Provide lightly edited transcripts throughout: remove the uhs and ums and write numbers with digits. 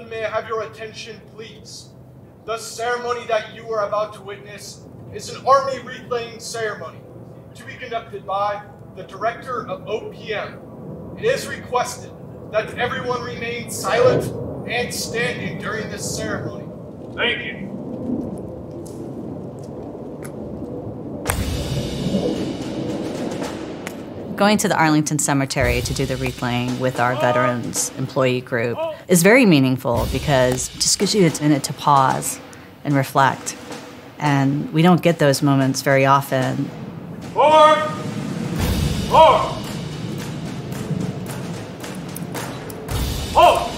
Gentlemen, may I have your attention, please? The ceremony that you are about to witness is an Army wreath-laying ceremony to be conducted by the Director of OPM. It is requested that everyone remain silent and standing during this ceremony. Thank you. Going to the Arlington Cemetery to do the wreath laying with our veterans employee group is very meaningful because it just gives you a minute to pause and reflect. And we don't get those moments very often. Forward! Forward! Hold!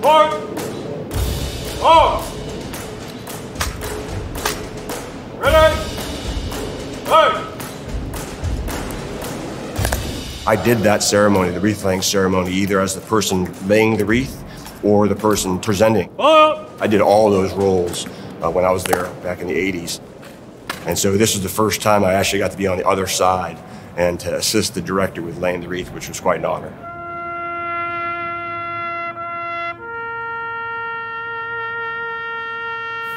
Forward! Hold! Ready? Hey! I did that ceremony, the wreath-laying ceremony, either as the person laying the wreath or the person presenting. I did all those roles when I was there back in the 80s. And so this was the first time I actually got to be on the other side and to assist the director with laying the wreath, which was quite an honor.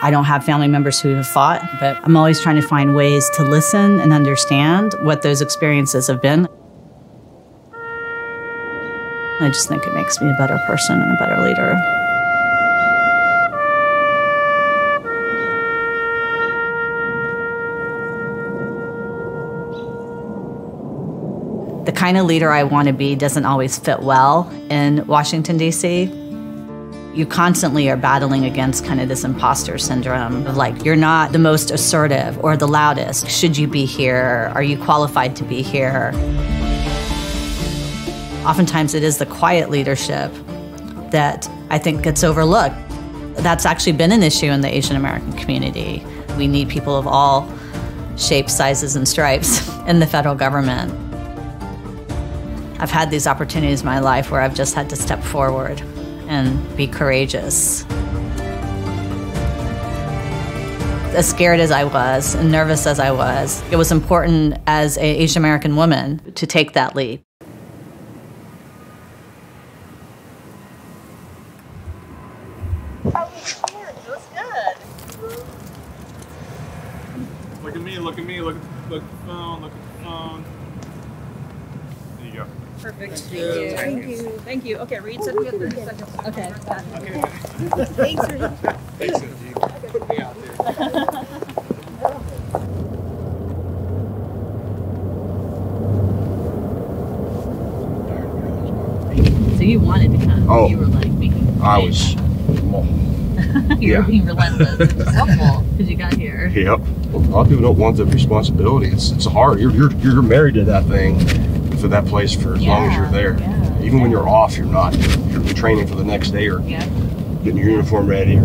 I don't have family members who have fought, but I'm always trying to find ways to listen and understand what those experiences have been. I just think it makes me a better person and a better leader. The kind of leader I want to be doesn't always fit well in Washington, D.C. You constantly are battling against kind of this imposter syndrome of like, you're not the most assertive or the loudest. Should you be here? Are you qualified to be here? Oftentimes it is the quiet leadership that I think gets overlooked. That's actually been an issue in the Asian American community. We need people of all shapes, sizes, and stripes in the federal government. I've had these opportunities in my life where I've just had to step forward and be courageous. As scared as I was and nervous as I was, it was important as an Asian American woman to take that leap. Look at me, look at me, look at the phone, look at the phone. There you go. Perfect. Thank you. Thank you. Thank you. Okay, Reed said we have 30 seconds. Okay. Okay. Thanks, Reed. Thanks, Angie. Put me out there. So you wanted to come. Oh, you were like making. I was. You were being relentless. It's helpful because you got here. Yep. A lot of people don't want the responsibility. It's hard. You're married to that thing, to that place for as long as you're there. Yeah. Even when you're off, you're not. You're training for the next day or getting your uniform ready.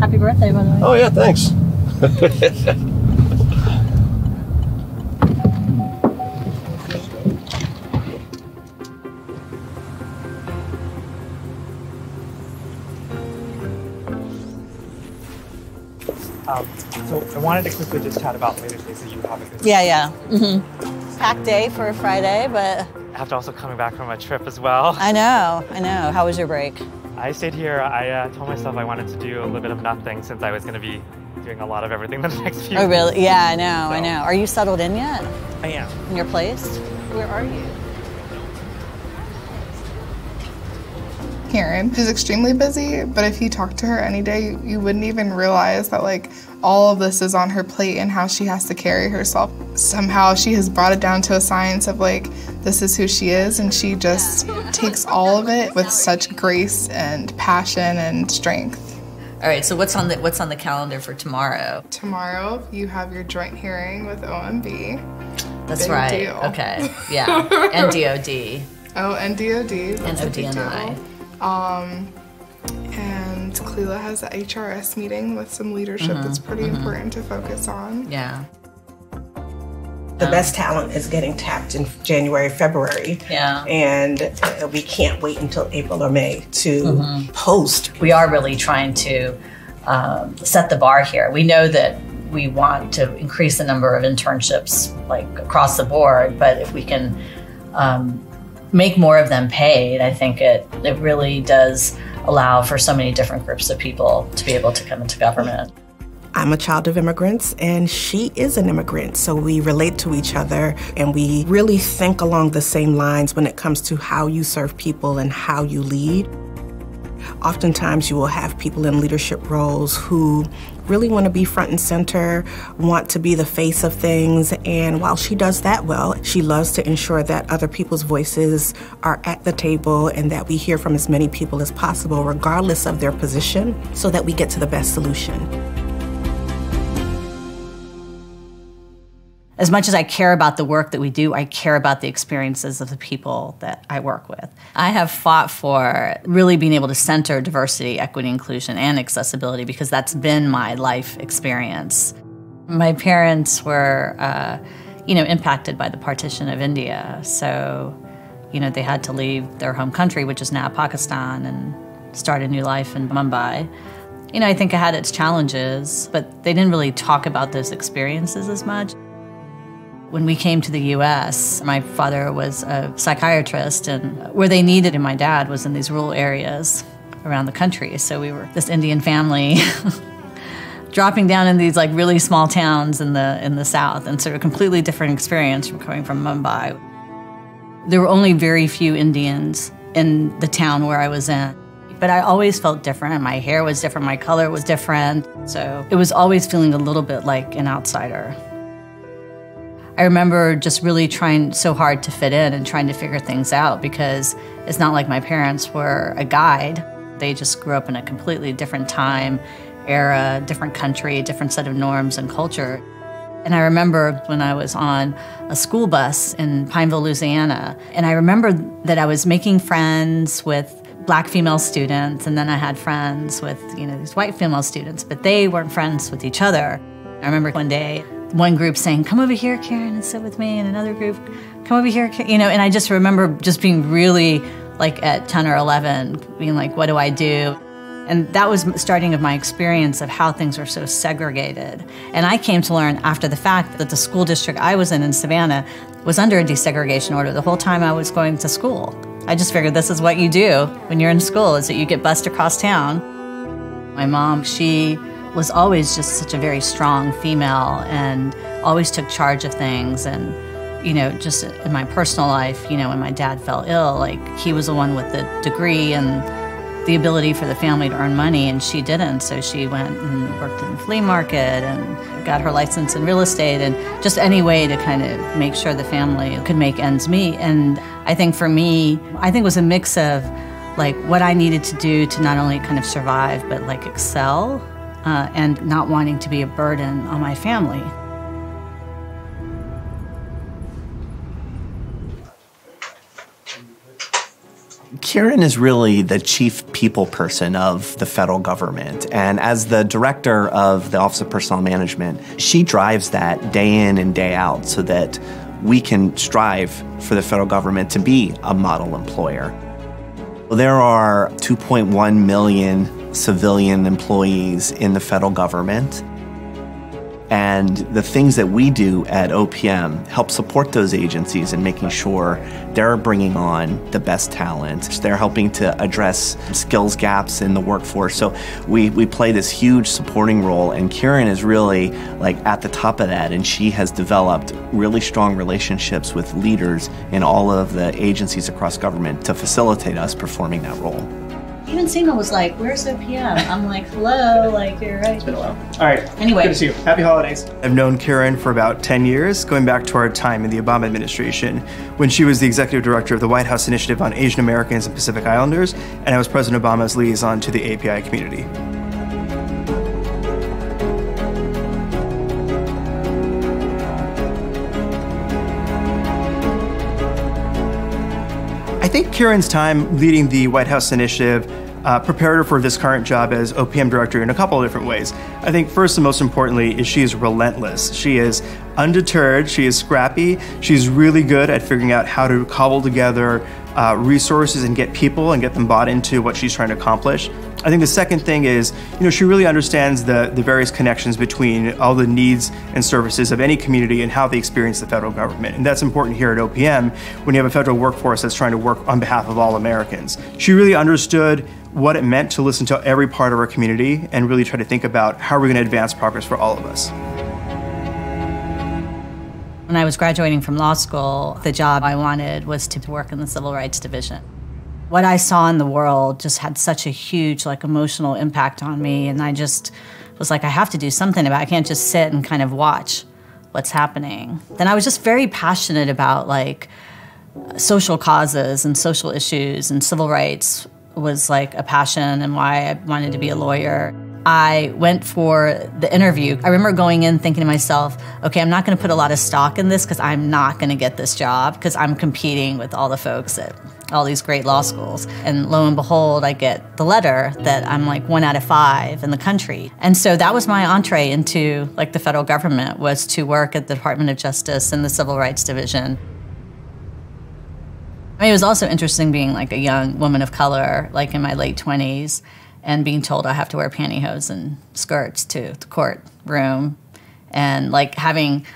Happy birthday, by the way. Oh yeah, thanks. So I wanted to quickly just chat about Mother's Day so you have a good Yeah. Packed day for a Friday, but After also coming back from a trip as well. I know. How was your break? I stayed here. I told myself I wanted to do a little bit of nothing since I was going to be doing a lot of everything the next few Oh, really? weeks. Yeah, I know. Are you settled in yet? I am. In your place? Where are you? Karen. She's extremely busy, but if you talk to her any day, you wouldn't even realize that like all of this is on her plate and how she has to carry herself. Somehow she has brought it down to a science of like, this is who she is, and she just takes all of it with such grace and passion and strength. All right, so what's on the calendar for tomorrow? Tomorrow, you have your joint hearing with OMB. That's Big right. deal. Okay. Yeah. And DOD. Oh, and DOD. And ODNI. And Cleela has the HRS meeting with some leadership that's pretty important to focus on. Yeah. The best talent is getting tapped in January, February. Yeah. And we can't wait until April or May to post. We are really trying to set the bar here. We know that we want to increase the number of internships like across the board, but if we can make more of them paid, I think it really does allow for so many different groups of people to be able to come into government. I'm a child of immigrants and she is an immigrant, so we relate to each other and we really think along the same lines when it comes to how you serve people and how you lead. Oftentimes you will have people in leadership roles who really want to be front and center, want to be the face of things, and while she does that well, she loves to ensure that other people's voices are at the table and that we hear from as many people as possible, regardless of their position, so that we get to the best solution. As much as I care about the work that we do, I care about the experiences of the people that I work with. I have fought for really being able to center diversity, equity, inclusion, and accessibility because that's been my life experience. My parents were, impacted by the partition of India, so, they had to leave their home country, which is now Pakistan, and start a new life in Mumbai. I think it had its challenges, but they didn't really talk about those experiences as much. When we came to the U.S., my father was a psychiatrist, and where they needed him, my dad was in these rural areas around the country. So we were this Indian family dropping down in these like really small towns in the South, and sort of a completely different experience from coming from Mumbai. There were only very few Indians in the town where I was in. But I always felt different. My hair was different, my color was different. So it was always feeling a little bit like an outsider. I remember just really trying so hard to fit in and trying to figure things out because it's not like my parents were a guide. They just grew up in a completely different time, era, different country, different set of norms and culture. And I remember when I was on a school bus in Pineville, Louisiana, and I remember that I was making friends with Black female students, and then I had friends with, these white female students, but they weren't friends with each other. I remember one day, one group saying, "Come over here, Kiran, and sit with me," and another group, "Come over here," and I just remember just being really, like at 10 or 11, being like, what do I do? And that was the starting of my experience of how things were so segregated. And I came to learn after the fact that the school district I was in Savannah was under a desegregation order the whole time I was going to school. I just figured this is what you do when you're in school, is that you get bused across town. My mom, she was always just such a very strong female and always took charge of things. And, just in my personal life, when my dad fell ill, like he was the one with the degree and the ability for the family to earn money, and she didn't. So she went and worked in the flea market and got her license in real estate and just any way to kind of make sure the family could make ends meet. And I think for me, it was a mix of like what I needed to do to not only kind of survive, but like excel. And not wanting to be a burden on my family. Kiran is really the chief people person of the federal government. And as the director of the Office of Personnel Management, she drives that day in and day out so that we can strive for the federal government to be a model employer. There are 2.1 million civilian employees in the federal government. And the things that we do at OPM help support those agencies in making sure they're bringing on the best talent. They're helping to address skills gaps in the workforce. So we play this huge supporting role, and Kiran is really like at the top of that, and she has developed really strong relationships with leaders in all of the agencies across government to facilitate us performing that role. Even Seema was like, "Where's OPM?" I'm like, "Hello, like you're right." It's been a while. All right. Anyway. Good to see you. Happy holidays. I've known Kiran for about 10 years, going back to our time in the Obama administration, when she was the executive director of the White House Initiative on Asian Americans and Pacific Islanders, and I was President Obama's liaison to the API community. I think Kiran's time leading the White House Initiative prepared her for this current job as OPM director in a couple of different ways. I think first and most importantly is she is relentless. She is Undeterred, she is scrappy. She's really good at figuring out how to cobble together resources and get people and get them bought into what she's trying to accomplish. I think the second thing is, she really understands the various connections between all the needs and services of any community and how they experience the federal government. And that's important here at OPM when you have a federal workforce that's trying to work on behalf of all Americans. She really understood what it meant to listen to every part of our community and really try to think about how we're going to advance progress for all of us. When I was graduating from law school, the job I wanted was to work in the Civil Rights Division. What I saw in the world just had such a huge, emotional impact on me, and I just was like, I have to do something about it. I can't just sit and kind of watch what's happening. Then I was just very passionate about, social causes and social issues, and civil rights was, a passion and why I wanted to be a lawyer. I went for the interview. I remember going in thinking to myself, okay, I'm not going to put a lot of stock in this because I'm not going to get this job because I'm competing with all the folks at all these great law schools. And lo and behold, I get the letter that I'm 1 out of 5 in the country. And so that was my entree into the federal government, was to work at the Department of Justice in the Civil Rights Division. It was also interesting being a young woman of color, in my late 20s, and being told I have to wear pantyhose and skirts to the courtroom, and having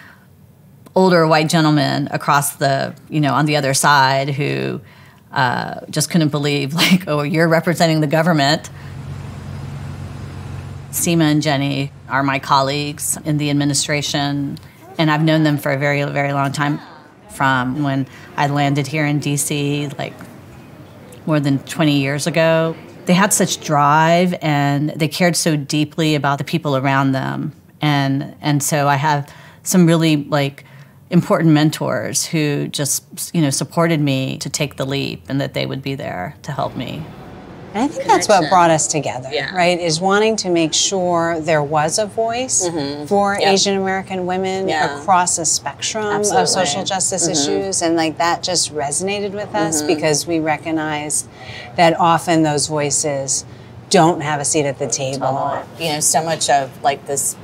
older white gentlemen across the, on the other side who just couldn't believe, oh, you're representing the government. Seema and Jenny are my colleagues in the administration, and I've known them for a very, very long time. From when I landed here in DC, more than 20 years ago. They had such drive, and they cared so deeply about the people around them. And so I have some really important mentors who just supported me to take the leap, and that they would be there to help me. And I think that's what brought us together, right? Is wanting to make sure there was a voice for Asian American women across a spectrum of social justice issues, and that just resonated with us because we recognized that often those voices don't have a seat at the table. So much of this,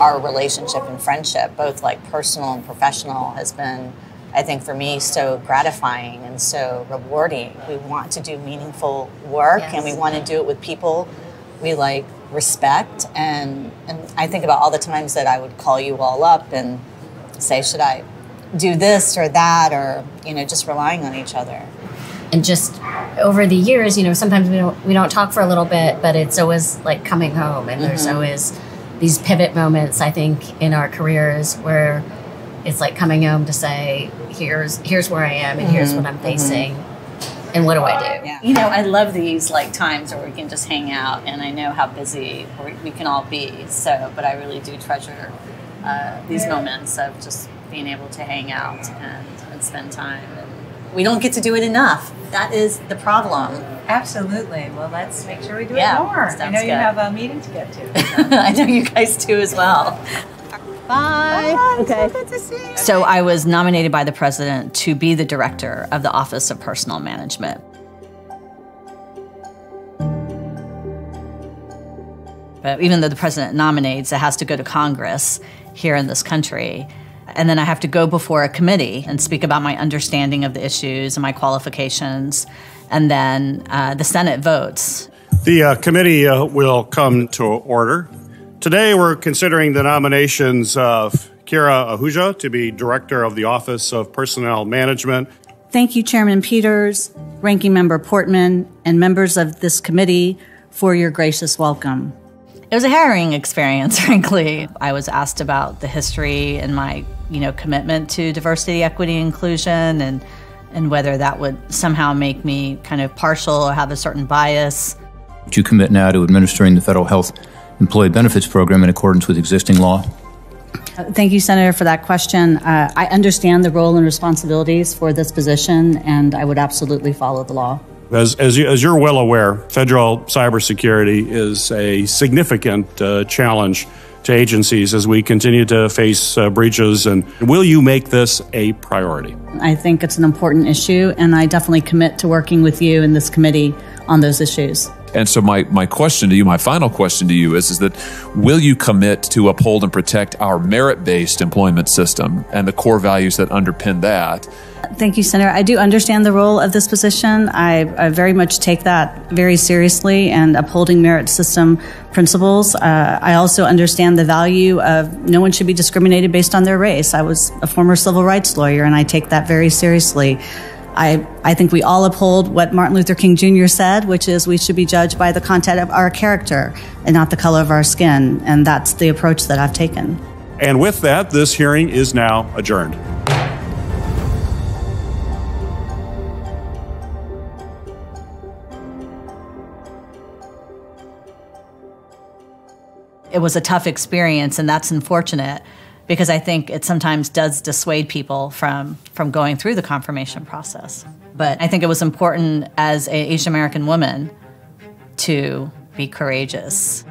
our relationship and friendship, both personal and professional, has been, I think, for me, so gratifying and so rewarding. We want to do meaningful work, and we want to do it with people we respect. And I think about all the times that I would call you all up and say, should I do this or that, or just relying on each other. And just over the years, sometimes we don't talk for a little bit, but it's always coming home, and there's always these pivot moments, I think, in our careers where it's coming home to say, here's where I am, and here's what I'm facing, and what do I do? I love these times where we can just hang out, and I know how busy we can all be. So, but I really do treasure these moments of just being able to hang out and spend time. And we don't get to do it enough. That is the problem. Absolutely. Well, let's make sure we do it more. I know you have a meeting to get to. So. I know you guys do as well. Bye. Bye. Okay. So good to see you. So I was nominated by the president to be the director of the Office of Personnel Management. But even though the president nominates, it has to go to Congress here in this country. And then I have to go before a committee and speak about my understanding of the issues and my qualifications. And then the Senate votes. The committee will come to order. Today we're considering the nominations of Kiran Ahuja to be Director of the Office of Personnel Management. Thank you, Chairman Peters, Ranking Member Portman, and members of this committee for your gracious welcome. It was a harrowing experience, frankly. I was asked about the history and my, commitment to diversity, equity, inclusion, and whether that would somehow make me kind of partial or have a certain bias. Do you commit now to administering the Federal Health Employee Benefits Program in accordance with existing law? Thank you, Senator, for that question. I understand the role and responsibilities for this position, and I would absolutely follow the law. As you're well aware, federal cybersecurity is a significant challenge to agencies as we continue to face breaches. And will you make this a priority? I think it's an important issue, and I definitely commit to working with you in this committee on those issues. And so my question to you, my final question to you is that will you commit to uphold and protect our merit-based employment system and the core values that underpin that? Thank you, Senator. I do understand the role of this position. I very much take that very seriously and upholding merit system principles. I also understand the value of no one should be discriminated based on their race. I was a former civil rights lawyer, and I take that very seriously. I think we all uphold what Martin Luther King Jr. said, which is we should be judged by the content of our character and not the color of our skin. And that's the approach that I've taken. And with that, this hearing is now adjourned. It was a tough experience, and that's unfortunate because I think it sometimes does dissuade people from going through the confirmation process. But I think it was important as an Asian American woman to be courageous.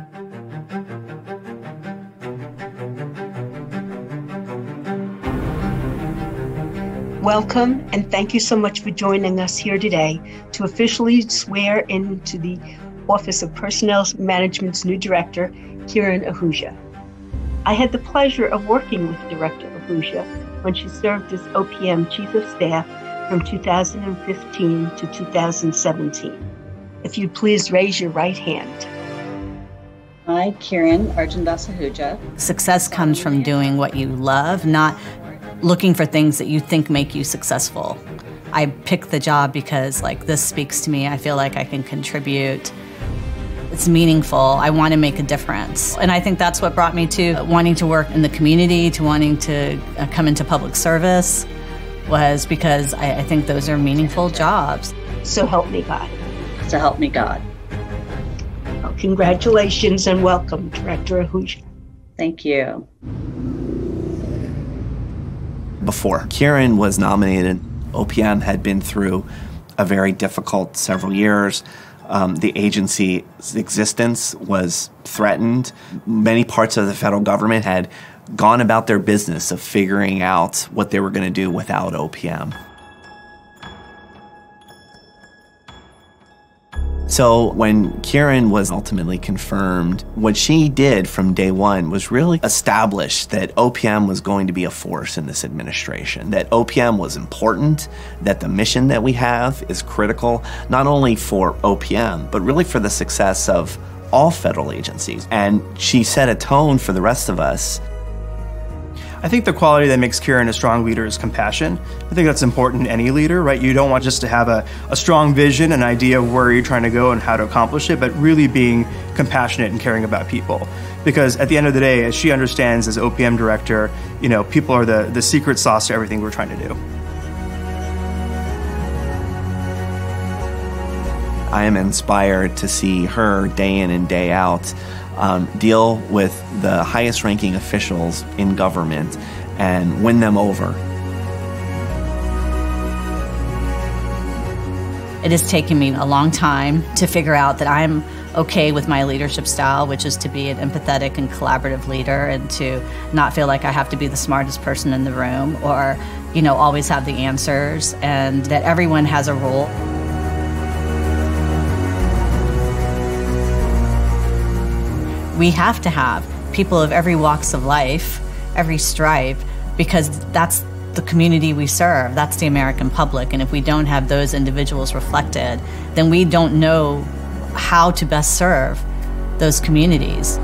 Welcome, and thank you so much for joining us here today to officially swear into the Office of Personnel Management's new director, Kiran Ahuja. I had the pleasure of working with Director Ahuja when she served as OPM Chief of Staff from 2015 to 2017. If you'd please raise your right hand. I, Kiran Ahuja. Success comes from doing what you love, not looking for things that you think make you successful. I picked the job because this speaks to me. I feel like I can contribute. It's meaningful. I want to make a difference. And I think that's what brought me to wanting to work in the community, to wanting to come into public service, was because I think those are meaningful jobs. So help me God. So help me God. Well, congratulations and welcome, Director Ahuja. Thank you. Before Kiran was nominated, OPM had been through a very difficult several years. The agency's existence was threatened. Many parts of the federal government had gone about their business of figuring out what they were going to do without OPM. So when Kiran was ultimately confirmed, what she did from day one was really establish that OPM was going to be a force in this administration, that OPM was important, that the mission that we have is critical, not only for OPM, but really for the success of all federal agencies. And she set a tone for the rest of us. I think the quality that makes Kiran a strong leader is compassion. I think that's important in any leader, right? You don't want just to have a strong vision, an idea of where you're trying to go and how to accomplish it, but really being compassionate and caring about people. Because at the end of the day, as she understands as OPM director, people are the secret sauce to everything we're trying to do. I am inspired to see her day in and day out deal with the highest ranking officials in government and win them over. It has taken me a long time to figure out that I'm okay with my leadership style, which is to be an empathetic and collaborative leader and to not feel like I have to be the smartest person in the room or, always have the answers, and that everyone has a role. We have to have people of every walks of life, every stripe, because that's the community we serve. That's the American public. And if we don't have those individuals reflected, then we don't know how to best serve those communities.